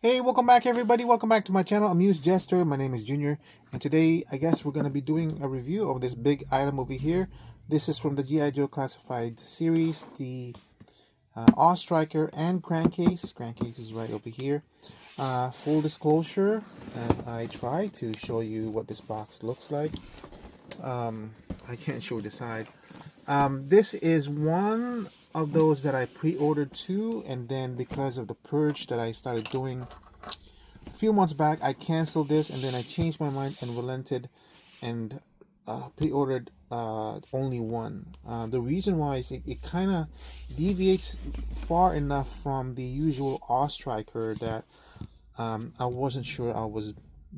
Hey, welcome back everybody. Welcome back to my channel, Amused Jester. My name is Junior, and today I guess we're going to be doing a review of this big item over here. This is from the G.I. Joe Classified series, the Awe Striker and Crankcase. Crankcase is right over here. Full disclosure, as I try to show you what this box looks like. I can't show the side. This is one of those that I pre-ordered too, and then because of the purge that I started doing a few months back, I canceled this, and then I changed my mind and relented and pre-ordered only one. The reason why is it kind of deviates far enough from the usual Awe Striker that I wasn't sure I was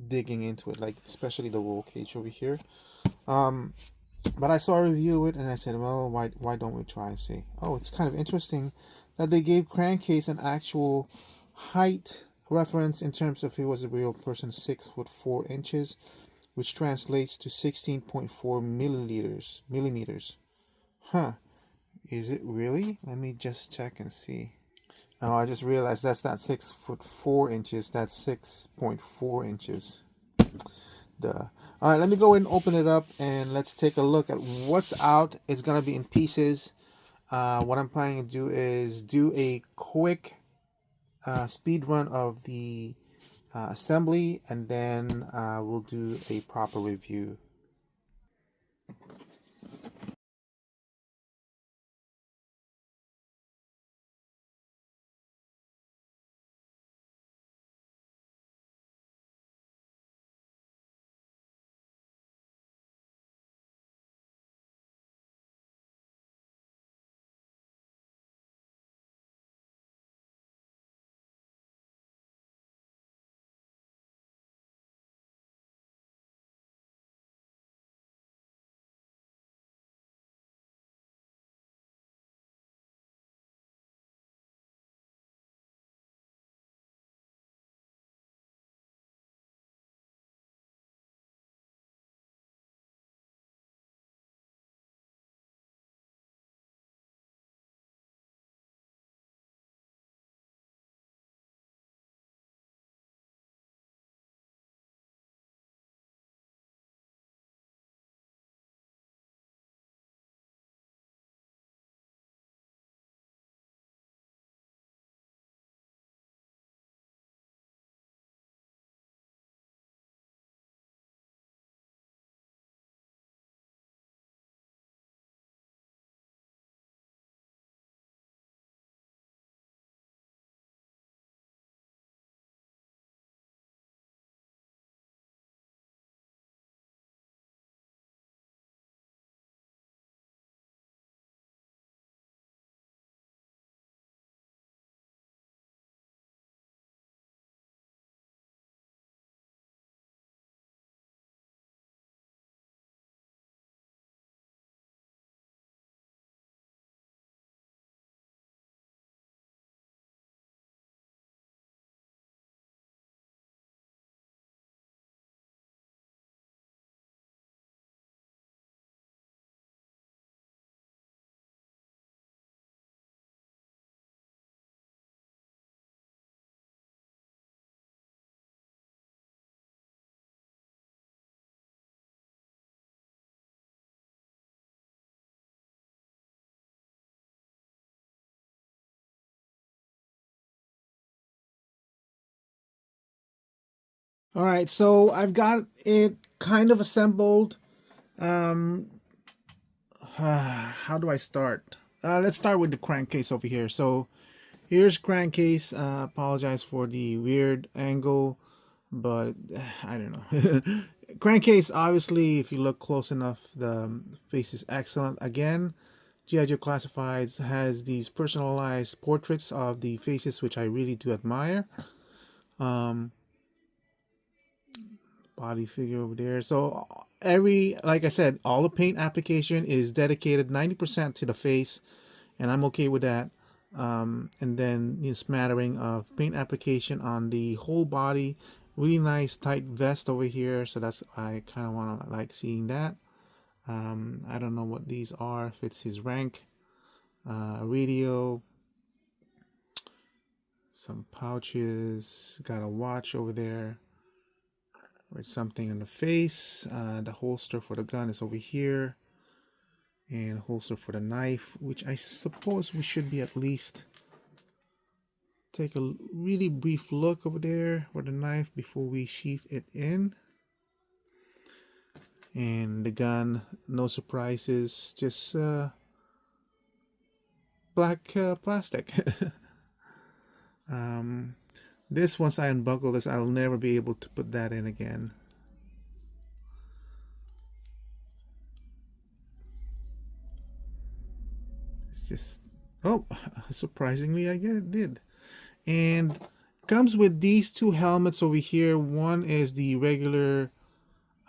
digging into it, like especially the roll cage over here. Um, but I saw a review of it and I said, well, why don't we try and see? Oh, it's kind of interesting that they gave Crankcase an actual height reference in terms of if he was a real person, 6'4" which translates to 16.4 millimeters. Huh? Is it really? Let me just check and see. Oh, I just realized that's not 6'4". That's 6.4". Duh. All right, let me go ahead and open it up and let's take a look at what's out. It's gonna be in pieces. What I'm planning to do is do a quick speed run of the assembly, and then we'll do a proper review. All right, so I've got it kind of assembled. Um, how do I start? Let's start with the crankcase over here. So here's crankcase. Apologize for the weird angle, but I don't know. Crankcase, obviously, if you look close enough, the face is excellent. Again, G.I. Joe Classifieds has these personalized portraits of the faces, which I really do admire. Um, Body figure over there. So like I said, all the paint application is dedicated 90% to the face, and I'm okay with that. And then smattering of paint application on the whole body. Really nice tight vest over here, so that's I kind of want to like seeing that. I don't know what these are, if it's his rank, radio, Some pouches, got a watch over there with something in the face. The holster for the gun is over here, and holster for the knife, which I suppose we should be at least take a really brief look over there for the knife before we sheath it in. And the gun, no surprises, just black plastic. This, once I unbuckle this, I'll never be able to put that in again. It's just, oh, surprisingly I did. And comes with these two helmets over here. One is the regular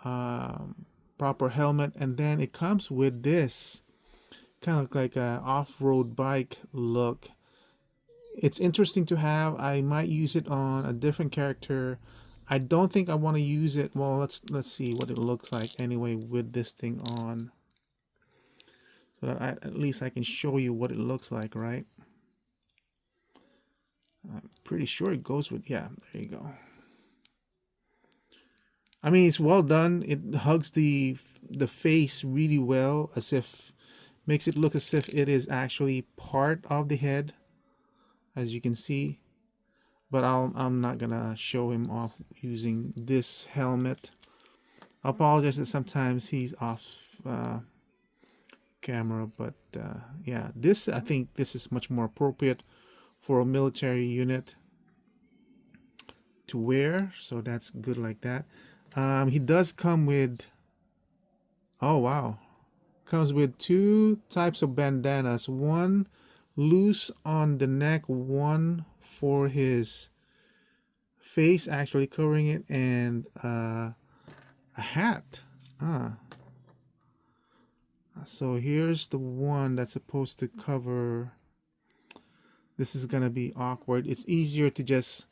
proper helmet, and then it comes with this kind of like a off-road bike look. It's interesting to have. I might use it on a different character. I don't think I want to use it. Well, let's see what it looks like anyway with this thing on, so that at least I can show you what it looks like, right? I'm pretty sure it goes with, yeah, there you go. I mean, it's well done. It hugs the face really well, as if makes it look as if it is actually part of the head, as you can see. But I'm not gonna show him off using this helmet. I apologize that sometimes he's off camera, but yeah, this, I think this is much more appropriate for a military unit to wear, so that's good like that. He does come with, oh wow, comes with two types of bandanas, one loose on the neck, one for his face actually covering it, and a hat. So here's the one that's supposed to cover. This is gonna be awkward. It's easier to just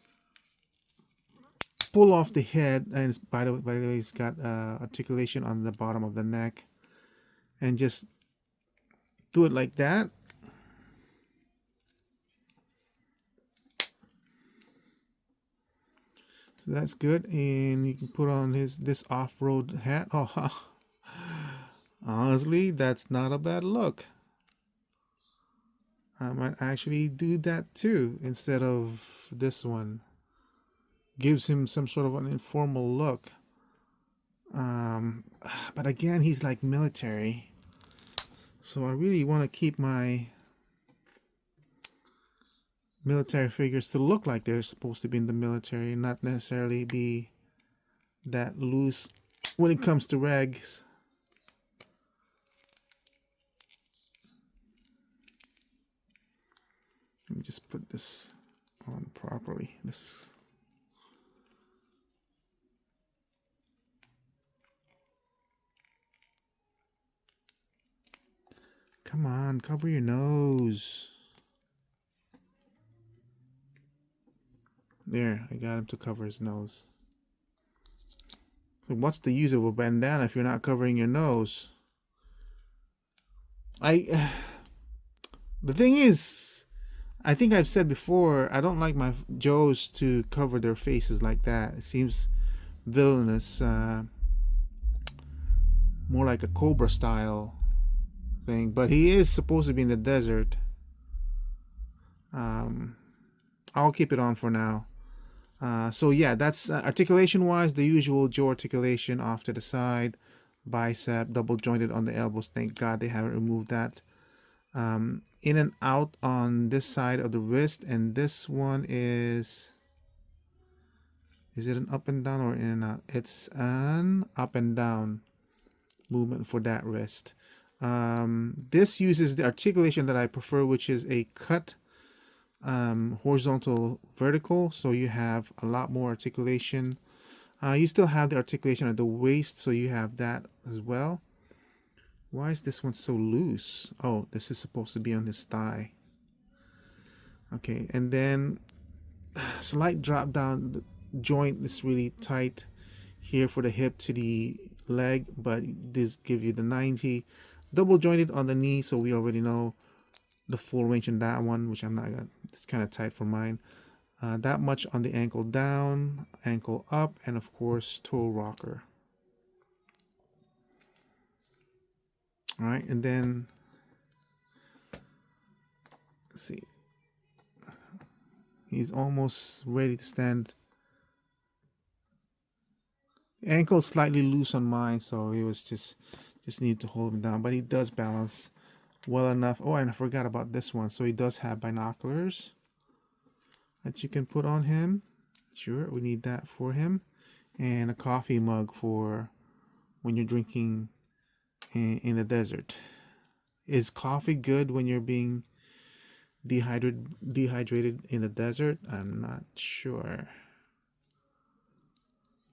pull off the head, and it's, by the way, it's got articulation on the bottom of the neck, and just do it like that. So that's good, and you can put on this off-road hat. Oh, honestly, that's not a bad look. I might actually do that too instead of this one. Gives him some sort of an informal look. But again, he's like military, so I really want to keep my military figures to look like they're supposed to be in the military, not necessarily be that loose when it comes to rags. Let me just put this on properly. This is, come on, cover your nose. There, I got him to cover his nose. So what's the use of a bandana if you're not covering your nose? The thing is, I think I've said before, I don't like my Joes to cover their faces like that. It seems villainous, more like a Cobra style thing. But he is supposed to be in the desert. I'll keep it on for now. So yeah, that's articulation wise, the usual jaw articulation off to the side, bicep double jointed on the elbows. Thank God they haven't removed that. In and out on this side of the wrist, and this one is it an up and down or in and out? It's an up and down movement for that wrist. This uses the articulation that I prefer, which is a cut horizontal vertical, so you have a lot more articulation. You still have the articulation at the waist, so you have that as well. Why is this one so loose? Oh, this is supposed to be on his thigh. Okay, and then slight drop down. The joint is really tight here for the hip to the leg, but this gives you the 90. Double jointed on the knee, so we already know the full range in that one, which I'm not gonna, it's kind of tight for mine. That much on the ankle down, ankle up, and of course toe rocker. All right, and then let's see, he's almost ready to stand. The ankle's slightly loose on mine, so he was just need to hold him down, but he does balance well enough. Oh, and I forgot about this one. So he does have binoculars that you can put on him. Sure, we need that for him. And a coffee mug for when you're drinking in the desert. Is coffee good when you're being dehydrated in the desert? I'm not sure.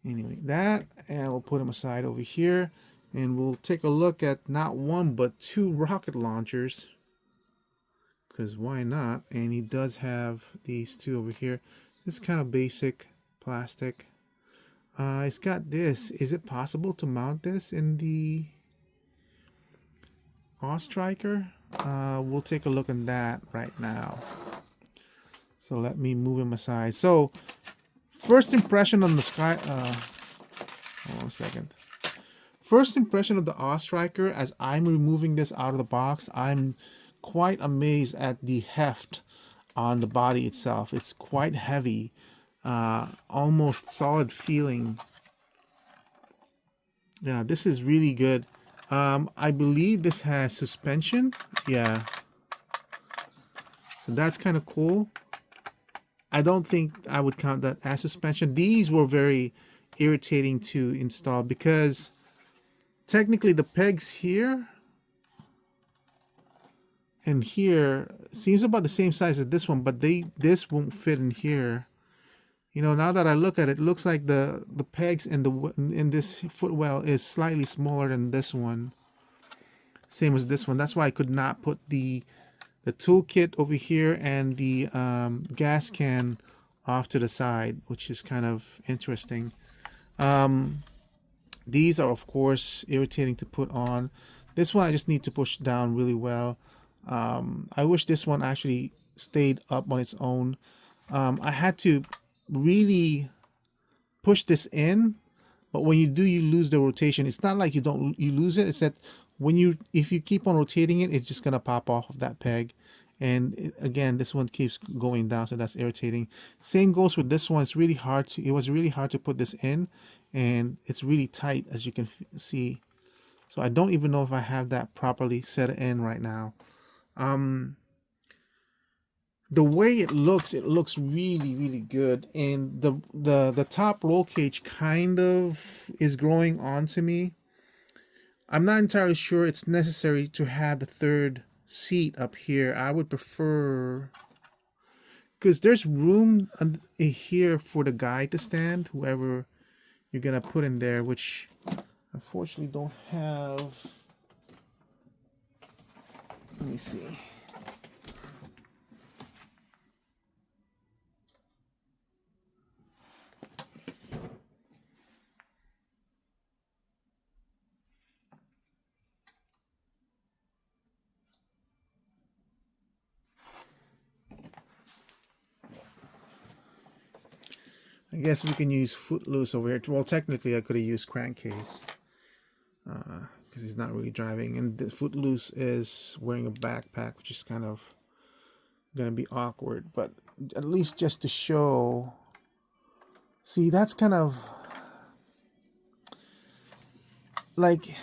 Anyway, that, and we'll put him aside over here, and we'll take a look at not one but two rocket launchers, because why not? And he does have these two over here. This is kind of basic plastic. It's got this. Is it possible to mount this in the Striker? We'll take a look at that right now. So let me move him aside. So first impression on the sky. Hold on a second. First impression of the Striker, as I'm removing this out of the box, I'm quite amazed at the heft on the body itself. It's quite heavy, almost solid feeling. Yeah, this is really good. I believe this has suspension. Yeah. So that's kind of cool. I don't think I would count that as suspension. These were very irritating to install because technically the pegs here and here seems about the same size as this one, but this won't fit in here. You know, now that I look at it, it looks like the pegs in this footwell is slightly smaller than this one. Same as this one. That's why I could not put the toolkit over here and the gas can off to the side, which is kind of interesting. These are of course irritating to put on. This one I just need to push down really well. I wish this one actually stayed up on its own. I had to really push this in, but when you do, you lose the rotation. It's not like you lose it. It's that if you keep on rotating it, it's just gonna pop off of that peg. And again, this one keeps going down, so that's irritating. Same goes with this one. It was really hard to put this in, and it's really tight, as you can see. So I don't even know if I have that properly set in right now. The way it looks really, really good. And the top roll cage kind of is growing onto me. I'm not entirely sure it's necessary to have the third seat up here. I would prefer, because there's room here for the guy to stand, whoever you're gonna put in there, which unfortunately don't have. Let me see. I guess we can use Footloose over here. Well, technically I could have used Crankcase because he's not really driving. And the Footloose is wearing a backpack, which is kind of going to be awkward. But at least just to show... See, that's kind of... like...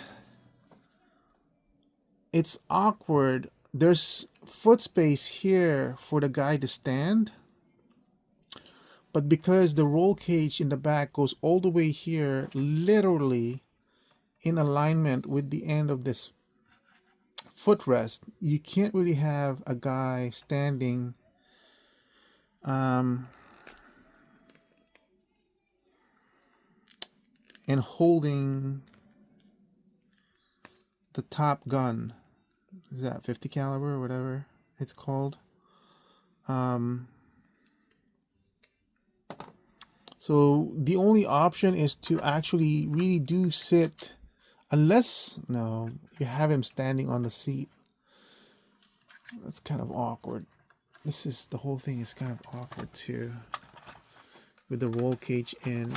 it's awkward. There's foot space here for the guy to stand. But because the roll cage in the back goes all the way here, literally in alignment with the end of this footrest, you can't really have a guy standing and holding the top gun. Is that 50 caliber or whatever it's called? So the only option is to actually really do sit, unless, no, you have him standing on the seat. That's kind of awkward. the whole thing is kind of awkward too, with the roll cage in.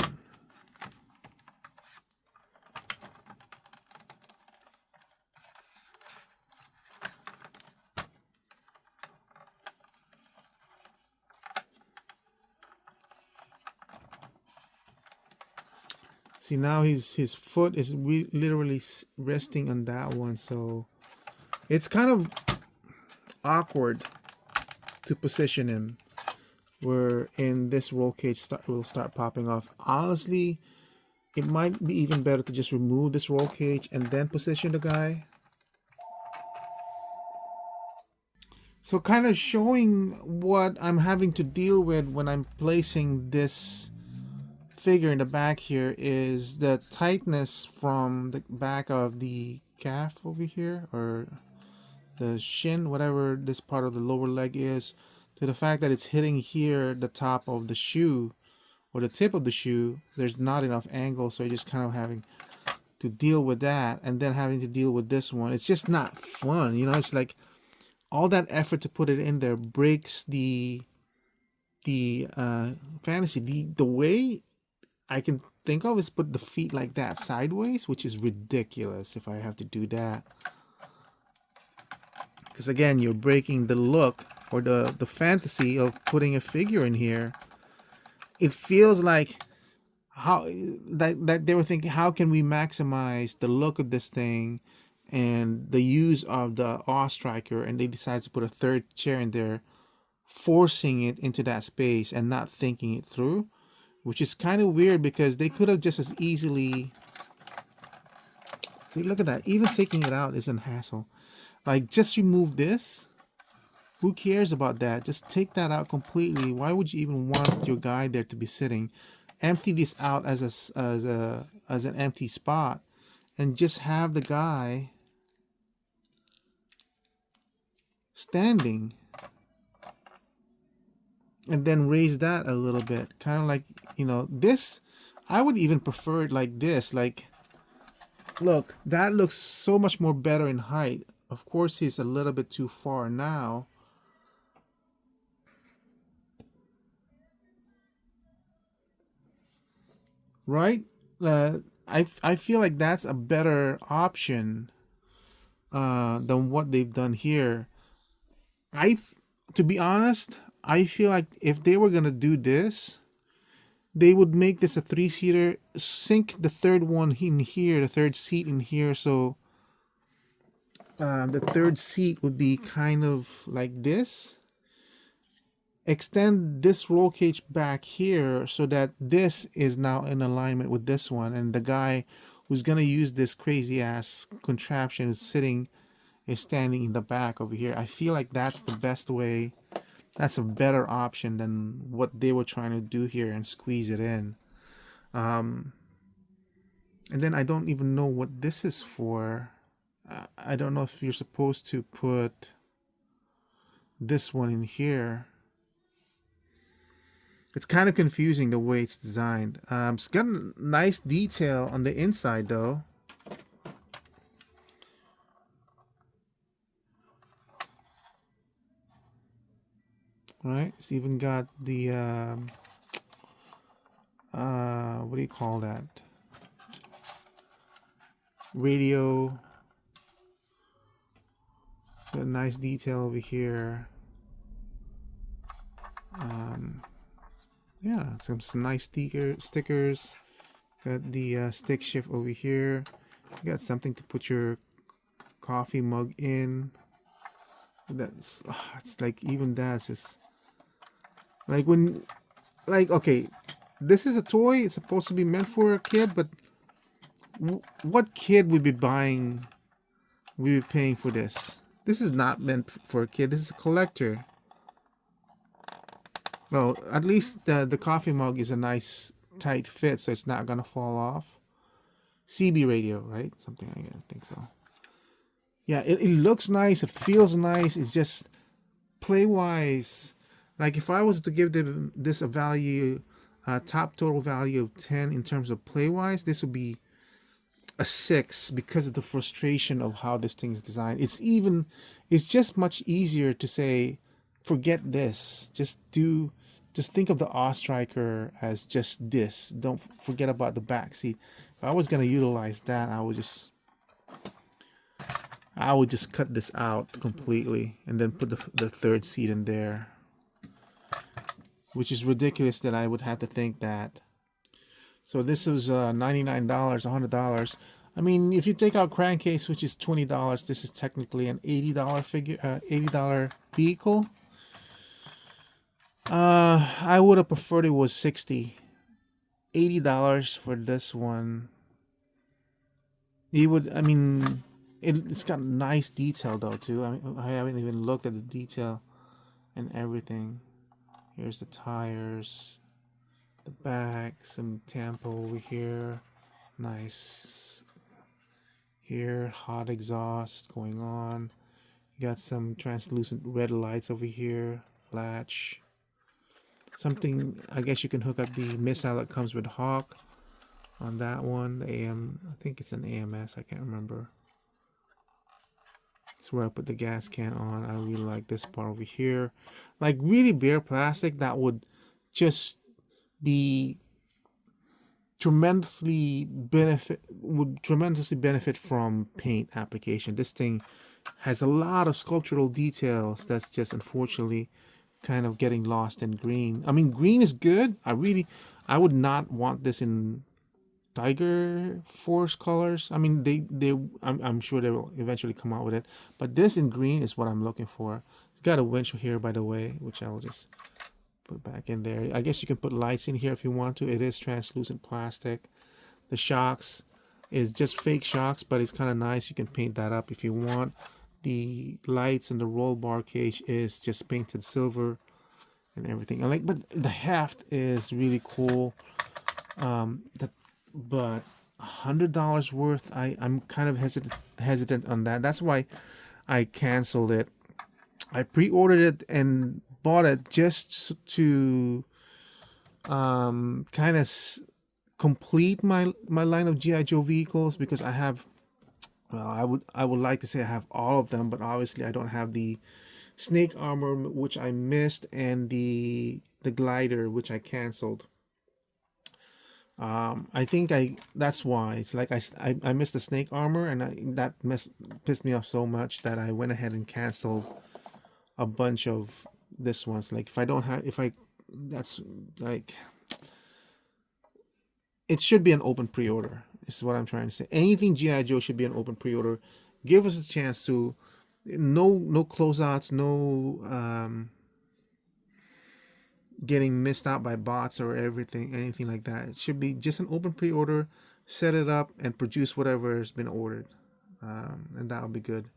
See, now his foot is literally resting on that one, so it's kind of awkward to position him where in this roll cage will start popping off. Honestly, it might be even better to just remove this roll cage and then position the guy. So kind of showing what I'm having to deal with when I'm placing this figure in the back here is the tightness from the back of the calf over here, or the shin, whatever this part of the lower leg is, to the fact that it's hitting here the top of the shoe or the tip of the shoe. There's not enough angle, so you're just kind of having to deal with that, and then having to deal with this one. It's just not fun, you know. It's like all that effort to put it in there breaks the fantasy. The way I can think of is put the feet like that sideways, which is ridiculous if I have to do that. Because again, you're breaking the look or the fantasy of putting a figure in here. It feels like how that they were thinking, how can we maximize the look of this thing and the use of the awe striker, and they decided to put a third chair in there, forcing it into that space and not thinking it through, which is kind of weird because they could have just as easily, see, look at that, even taking it out isn't hassle. Like, just remove this. Who cares about that? Just take that out completely. Why would you even want your guy there to be sitting? Empty this out as an empty spot, and just have the guy standing, and then raise that a little bit, kind of like, you know, this. I would even prefer it like this. Like, look, that looks so much more better in height. Of course, he's a little bit too far now. Right? I feel like that's a better option than what they've done here. To be honest, I feel like if they were gonna do this, they would make this a 3-seater, sink the third one in here, the third seat in here, so the third seat would be kind of like this. Extend this roll cage back here so that this is now in alignment with this one, and the guy who's gonna use this crazy ass contraption is standing in the back over here. I feel like that's the best way. That's a better option than what they were trying to do here and squeeze it in. And then I don't even know what this is for. I don't know if you're supposed to put this one in here. It's kind of confusing the way it's designed. It's got a nice detail on the inside though. Right, it's even got the what do you call that? Radio. Got a nice detail over here. Yeah, some nice stickers. Got the stick shift over here. You got something to put your coffee mug in. That's it's like, even that's just like when, like, okay, this is a toy. It's supposed to be meant for a kid, but what kid would be buying? We be paying for this. This is not meant for a kid. This is a collector. Well, at least the coffee mug is a nice tight fit, so it's not gonna fall off. CB radio, right? Something like that. I think so. Yeah, it looks nice. It feels nice. It's just play wise. Like, if I was to give them this a value, top total value of 10 in terms of play wise, this would be a 6 because of the frustration of how this thing is designed. It's just much easier to say, forget this. Just think of the Awe Striker as just this. Don't forget about the back seat. If I was gonna utilize that, I would just cut this out completely and then put the third seat in there, which is ridiculous that I would have to think that. So this was $99, $100. I mean, if you take out Crankcase, which is $20, this is technically an $80 figure, $80 vehicle. I would have preferred it was $60. $80 for this one. I mean, it's got nice detail though too. I haven't even looked at the detail and everything. Here's the tires, the back, some tampo over here. Nice. Here, hot exhaust going on. You got some translucent red lights over here. Latch. Something, I guess you can hook up the missile that comes with Hawk on that one. The I think it's an AMS, I can't remember. It's where I put the gas can on. I really like this part over here. Like really bare plastic that would just be tremendously benefit from paint application. This thing has a lot of sculptural details that's just unfortunately kind of getting lost in green. I mean, green is good. I would not want this in Tiger Force colors. I mean, I'm sure they will eventually come out with it, but this in green is what I'm looking for. It's got a winch here, by the way, which I'll just put back in there. I guess you can put lights in here if you want to. It is translucent plastic. The shocks is just fake shocks, but it's kind of nice. You can paint that up if you want. The lights and the roll bar cage is just painted silver and everything. But the heft is really cool. But $100 worth, I'm kind of hesitant on that. That's why I canceled it. I pre-ordered it and bought it just to kind of complete my line of GI Joe vehicles, because I have, well, I would like to say I have all of them, but obviously I don't have the snake armor, which I missed, and the glider, which I canceled. I think that's why. It's like I missed the snake armor, and that pissed me off so much that I went ahead and canceled a bunch of this ones. Like that's like, it should be an open pre-order. This is what I'm trying to say. Anything GI Joe should be an open pre-order. Give us a chance to no closeouts, no getting missed out by bots or anything like that. It should be just an open pre-order. Set it up and produce whatever has been ordered, and that'll be good.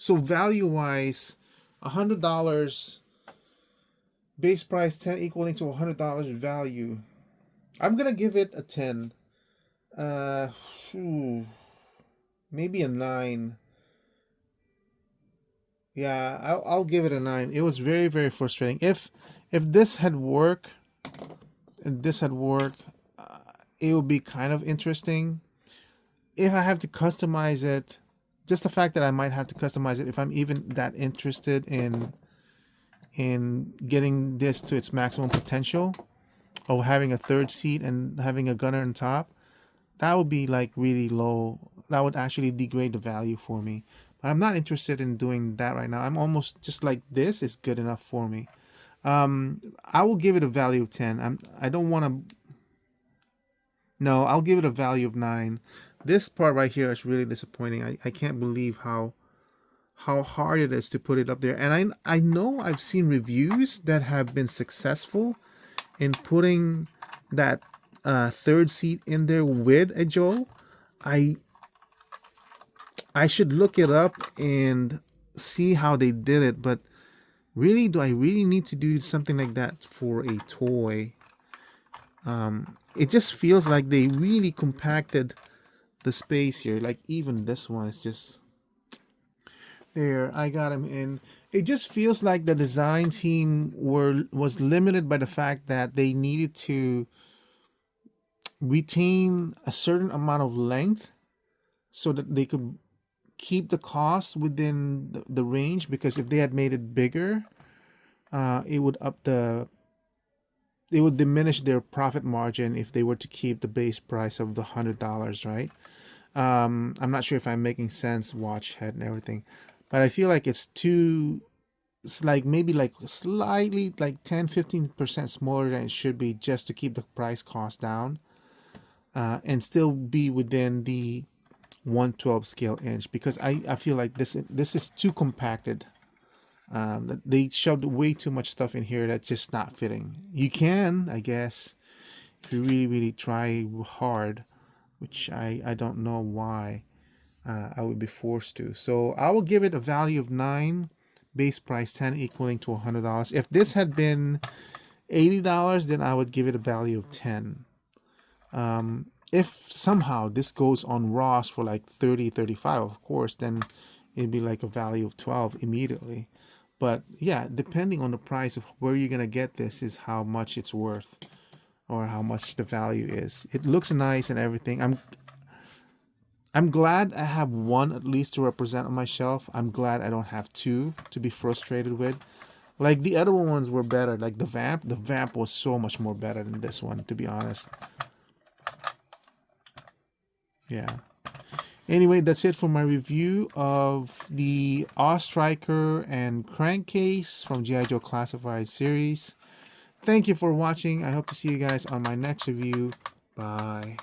So value-wise, $100 base price, 10 equaling to $100 value. I'm gonna give it a 10. Maybe a 9. Yeah, I'll give it a 9. It was very, very frustrating. If this had worked, it would be kind of interesting. If I have to customize it, just the fact that I might have to customize it, if I'm even that interested in getting this to its maximum potential, or having a third seat and having a gunner on top, that would be like really low. That would actually degrade the value for me. But I'm not interested in doing that right now. I'm almost just like, this is good enough for me. I will give it a value of 10. I don't want to. No, I'll give it a value of 9. This part right here is really disappointing. I can't believe how hard it is to put it up there. And I know I've seen reviews that have been successful in putting that third seat in there with a Joe. I should look it up and see how they did it, but really, do I really need to do something like that for a toy? It just feels like they really compacted the space here. Like even this one is just there. I got him in. It just feels like the design team was limited by the fact that they needed to retain a certain amount of length so that they could keep the cost within the range, because if they had made it bigger, it would diminish their profit margin if they were to keep the base price of the $100, right? I'm not sure if I'm making sense, watch head and everything, but I feel like it's like maybe like slightly like 10-15% smaller than it should be, just to keep the price cost down, and still be within the 1/12 scale inch, because I feel like this is too compacted. They shoved way too much stuff in here that's just not fitting. You can, I guess, if you really try hard, which I don't know why I would be forced to. So I will give it a value of 9, base price 10, equaling to $100. If this had been $80, then I would give it a value of 10. If somehow this goes on Ross for like 30, 35, of course, then it'd be like a value of 12 immediately. But yeah, depending on the price of where you're gonna get this is how much it's worth, or how much the value is. It looks nice and everything. I'm glad I have one at least to represent on my shelf. I'm glad I don't have two to be frustrated with. Like the other ones were better. Like the vamp was so much more better than this one, to be honest. Yeah. Anyway, that's it for my review of the Awe Striker and Crankcase from G.I. Joe Classified series. Thank you for watching. I hope to see you guys on my next review. Bye.